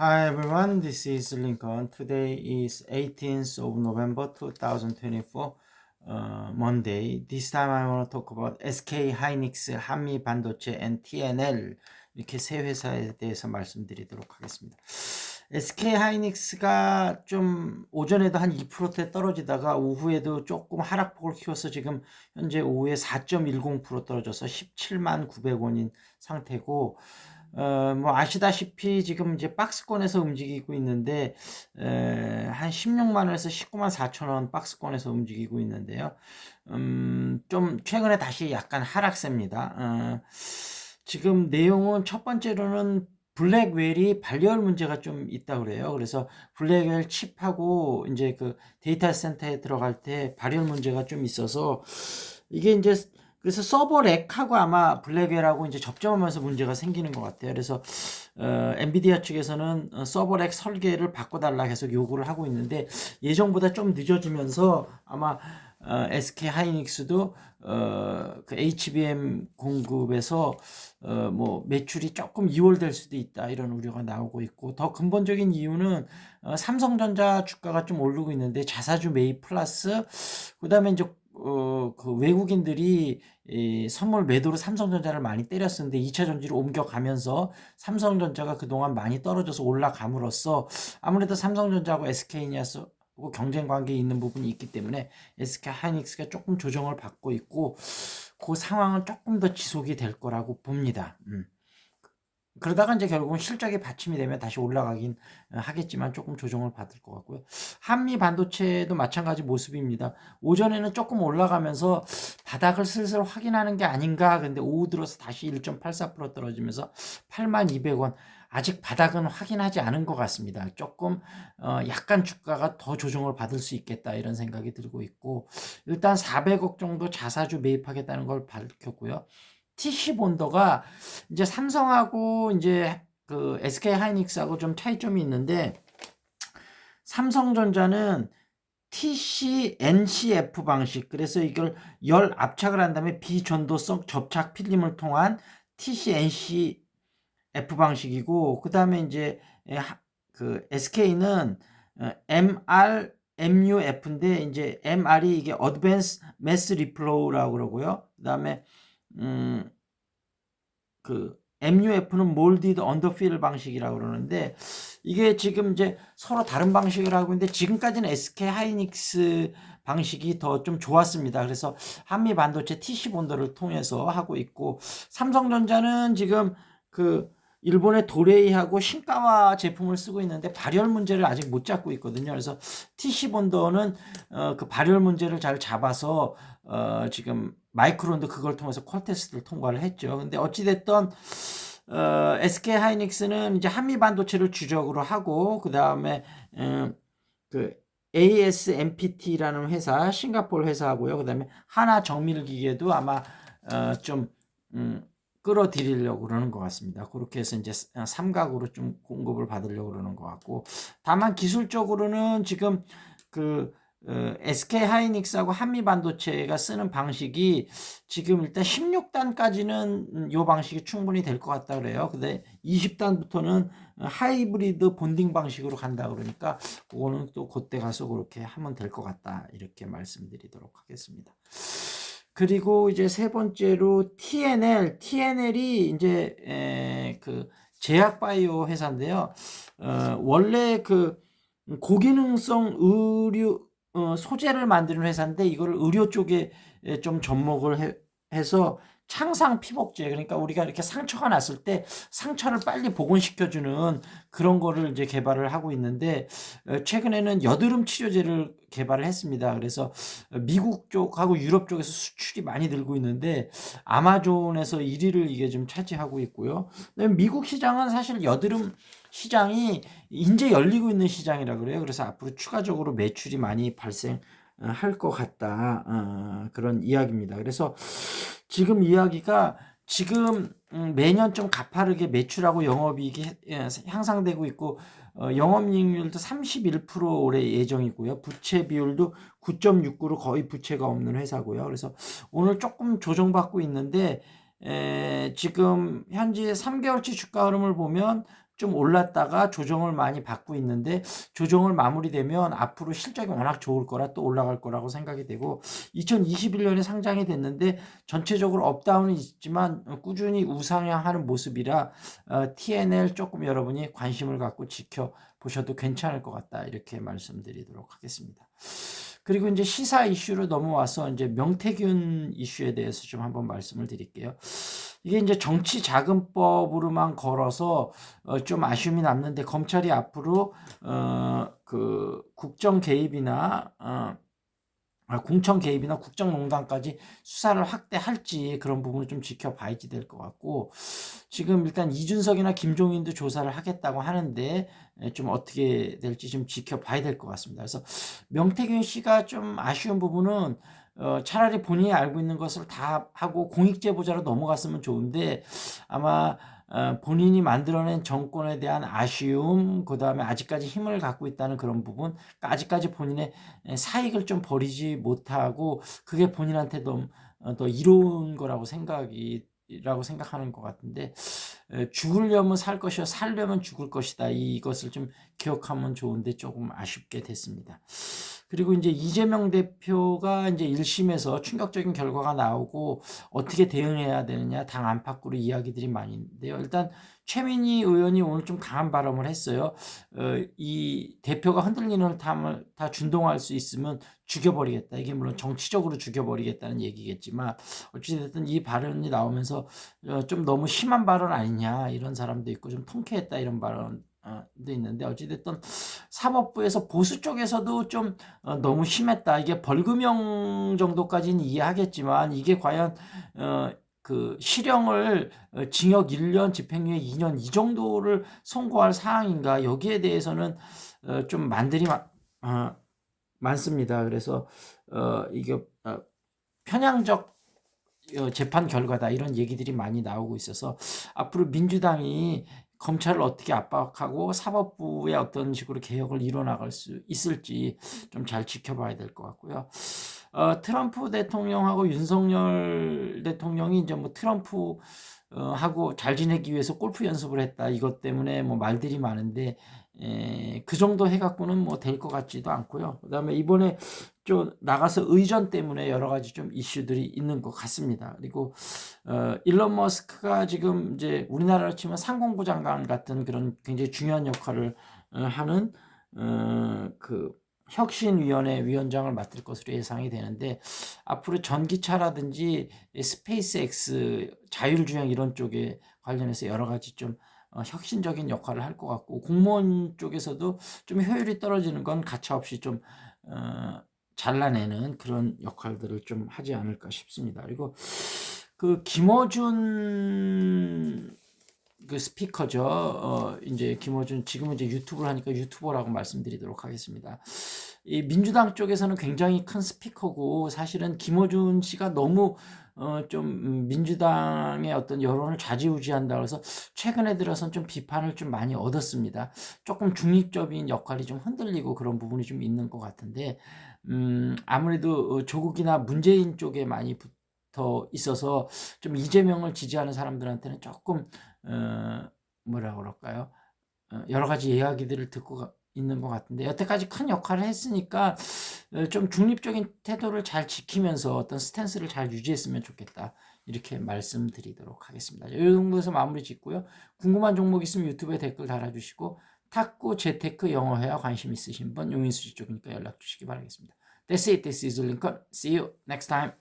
Hi everyone, this is Lincoln. Today is 18th of November 2024, Monday. This time I want to talk about SK hynix, 한미 반도체, and TNL 이렇게 세 회사에 대해서 말씀드리도록 하겠습니다. SK hynix가 좀 오전에도 한 2%대 떨어지다가 오후에도 조금 하락폭을 키워서 지금 현재 오후에 4.10% 떨어져서 17만 900원인 상태고, 뭐 아시다시피 지금 이제 박스권에서 움직이고 있는데, 한 16만 원에서 19만 4천 원 박스권에서 움직이고 있는데요. 좀 최근에 다시 약간 하락세입니다. 지금 내용은 첫 번째로는 블랙웰이 발열 문제가 좀 있다 그래요. 그래서 블랙웰 칩하고 이제 그 데이터 센터에 들어갈 때 발열 문제가 좀 있어서 이게 이제 그래서 서버 렉하고 아마 블랙웰하고 이제 접점하면서 문제가 생기는 것 같아요. 그래서 엔비디아 측에서는 서버 렉 설계를 바꿔달라 계속 요구를 하고 있는데, 예정보다 좀 늦어지면서 아마 SK 하이닉스도 그 HBM 공급에서 뭐 매출이 조금 이월될 수도 있다, 이런 우려가 나오고 있고, 더 근본적인 이유는 삼성전자 주가가 좀 오르고 있는데 자사주 매입 플러스 그다음에 이제 그 외국인들이 선물 매도로 삼성전자를 많이 때렸었는데 2차 전지로 옮겨가면서 삼성전자가 그동안 많이 떨어져서 올라감으로써 아무래도 삼성전자하고 SK하고 경쟁 관계에 있는 부분이 있기 때문에 SK 하이닉스가 조금 조정을 받고 있고, 그 상황은 조금 더 지속이 될 거라고 봅니다. 그러다가 이제 결국은 실적이 받침이 되면 다시 올라가긴 하겠지만 조금 조정을 받을 것 같고요. 한미 반도체도 마찬가지 모습입니다. 오전에는 조금 올라가면서 바닥을 슬슬 확인하는 게 아닌가. 근데 오후 들어서 다시 1.84% 떨어지면서 8200원. 아직 바닥은 확인하지 않은 것 같습니다. 조금 약간 주가가 더 조정을 받을 수 있겠다, 이런 생각이 들고 있고, 일단 400억 정도 자사주 매입하겠다는 걸 밝혔고요. TC 본더가 이제 삼성하고 이제 그 SK 하이닉스하고 좀 차이점이 있는데, 삼성전자는 TC NCF 방식, 그래서 이걸 열 압착을 한 다음에 비전도성 접착 필름을 통한 TC NCF 방식이고, 그 다음에 이제 그 SK는 MR MUF인데, 이제 MR이 이게 Advanced Mass Reflow라고 그러고요. 그 다음에 그 MUF는 몰디드 언더필 방식이라고 그러는데, 이게 지금 이제 서로 다른 방식을 하고 있는데 지금까지는 SK 하이닉스 방식이 더 좀 좋았습니다. 그래서 한미 반도체 TC 본더를 통해서 하고 있고, 삼성전자는 지금 그 일본의 도레이하고 신카와 제품을 쓰고 있는데 발열 문제를 아직 못 잡고 있거든요. 그래서 TC 본더는 그 발열 문제를 잘 잡아서 지금 마이크론도 그걸 통해서 퀄 테스트를 통과를 했죠. 근데 어찌됐든 SK 하이닉스는 이제 한미 반도체를 주력으로 하고, 그 다음에 그 ASMPT라는 회사, 싱가포르 회사하고요. 그 다음에 하나 정밀기계도 아마 좀 끌어들이려고 그러는 것 같습니다. 그렇게 해서 이제 삼각으로 좀 공급을 받으려고 그러는 것 같고, 다만 기술적으로는 지금 그 SK 하이닉스하고 한미 반도체가 쓰는 방식이 지금 일단 16단까지는 이 방식이 충분히 될 것 같다 그래요. 근데 20단부터는 하이브리드 본딩 방식으로 간다 그러니까 그거는 또 그때 가서 그렇게 하면 될 것 같다, 이렇게 말씀드리도록 하겠습니다. 그리고 이제 세 번째로 TNL이 이제 그 제약바이오 회사인데요. 원래 그 고기능성 의류 소재를 만드는 회사인데, 이걸 의료 쪽에 좀 접목을 해서 창상 피복제, 그러니까 우리가 이렇게 상처가 났을 때 상처를 빨리 복원시켜주는 그런 거를 이제 개발을 하고 있는데, 최근에는 여드름 치료제를 개발을 했습니다. 그래서 미국 쪽하고 유럽 쪽에서 수출이 많이 늘고 있는데 아마존에서 1위를 이게 좀 차지하고 있고요. 미국 시장은 사실 여드름 시장이 이제 열리고 있는 시장이라 그래요. 그래서 앞으로 추가적으로 매출이 많이 발생할 것 같다, 그런 이야기입니다. 그래서 지금 이야기가 지금 매년 좀 가파르게 매출하고 영업이익이 향상되고 있고, 영업이익률도 31% 올해 예정이고요. 부채 비율도 9.69로 거의 부채가 없는 회사고요. 그래서 오늘 조금 조정받고 있는데, 지금 현재 3개월치 주가 흐름을 보면 좀 올랐다가 조정을 많이 받고 있는데 조정을 마무리되면 앞으로 실적이 워낙 좋을 거라 또 올라갈 거라고 생각이 되고 2021년에 상장이 됐는데 전체적으로 업다운은 있지만 꾸준히 우상향하는 모습이라 TNL 조금 여러분이 관심을 갖고 지켜보셔도 괜찮을 것 같다 이렇게 말씀드리도록 하겠습니다. 그리고 이제 시사 이슈로 넘어와서 이제 명태균 이슈에 대해서 좀 한번 말씀을 드릴게요. 이게 이제 정치자금법으로만 걸어서 좀 아쉬움이 남는데 검찰이 앞으로 그 국정 개입이나 공천 개입이나 국정농단까지 수사를 확대할지 그런 부분을 좀 지켜봐야지 될 것 같고 지금 일단 이준석이나 김종인도 조사를 하겠다고 하는데 좀 어떻게 될지 좀 지켜봐야 될 것 같습니다. 그래서 명태균 씨가 좀 아쉬운 부분은 차라리 본인이 알고 있는 것을 다 하고 공익제보자로 넘어갔으면 좋은데 아마 본인이 만들어낸 정권에 대한 아쉬움, 그 다음에 아직까지 힘을 갖고 있다는 그런 부분, 그러니까 아직까지 본인의 사익을 좀 버리지 못하고 그게 본인한테 더 이로운 거라고 생각하는 것 같은데 죽으려면 살 것이요 살려면 죽을 것이다 이것을 좀 기억하면 좋은데 조금 아쉽게 됐습니다. 그리고 이제 이재명 대표가 이제 1심에서 충격적인 결과가 나오고 어떻게 대응해야 되느냐 당 안팎으로 이야기들이 많이 있는데요. 일단 최민희 의원이 오늘 좀 강한 발언을 했어요. 이 대표가 흔들리는 탐을 다 준동할 수 있으면 죽여버리겠다. 이게 물론 정치적으로 죽여버리겠다는 얘기겠지만 어찌됐든 이 발언이 나오면서 좀 너무 심한 발언 아니냐 이런 사람도 있고 좀 통쾌했다 이런 발언 도 있는데 어찌됐든 사법부에서 보수 쪽에서도 좀 너무 심했다. 이게 벌금형 정도까지는 이해하겠지만 이게 과연 그 실형을 징역 1년 집행유예 2년 이 정도를 선고할 사항인가 여기에 대해서는 좀 만들이 많습니다. 그래서 이게 편향적 재판 결과다 이런 얘기들이 많이 나오고 있어서 앞으로 민주당이 검찰을 어떻게 압박하고 사법부의 어떤 식으로 개혁을 이뤄나갈 수 있을지 좀 잘 지켜봐야 될 것 같고요. 트럼프 대통령하고 윤석열 대통령이 이제 뭐 트럼프 하고 잘 지내기 위해서 골프 연습을 했다. 이것 때문에 뭐 말들이 많은데 그 정도 해갖고는 뭐 될 것 같지도 않고요. 그다음에 이번에 좀 나가서 의전 때문에 여러 가지 좀 이슈들이 있는 것 같습니다. 그리고 일론 머스크가 지금 이제 우리나라로 치면 상공부 장관 같은 그런 굉장히 중요한 역할을 하는 그 혁신위원회 위원장을 맡을 것으로 예상이 되는데 앞으로 전기차라든지 스페이스X 자율주행 이런 쪽에 관련해서 여러 가지 좀 혁신적인 역할을 할 것 같고 공무원 쪽에서도 좀 효율이 떨어지는 건 가차없이 좀 잘라내는 그런 역할들을 좀 하지 않을까 싶습니다. 그리고 그 김어준 그 스피커죠. 이제 김어준 지금은 이제 유튜브를 하니까 유튜버라고 말씀드리도록 하겠습니다. 이 민주당 쪽에서는 굉장히 큰 스피커고 사실은 김어준 씨가 너무 좀 민주당의 어떤 여론을 좌지우지한다 그래서 최근에 들어선 좀 비판을 좀 많이 얻었습니다. 조금 중립적인 역할이 좀 흔들리고 그런 부분이 좀 있는 것 같은데 아무래도 조국이나 문재인 쪽에 많이 붙어 있어서 좀 이재명을 지지하는 사람들한테는 조금 뭐라 그럴까요? 여러 가지 이야기들을 듣고 있는 것 같은데 여태까지 큰 역할을 했으니까 좀 중립적인 태도를 잘 지키면서 어떤 스탠스를 잘 유지했으면 좋겠다 이렇게 말씀드리도록 하겠습니다. 이 정도에서 마무리 짓고요. 궁금한 종목 있으면 유튜브에 댓글 달아주시고 탁구, 재테크, 영어회화 관심 있으신 분 용인수지 쪽이니까 연락 주시기 바라겠습니다. That's it. This is Lincoln. See you next time.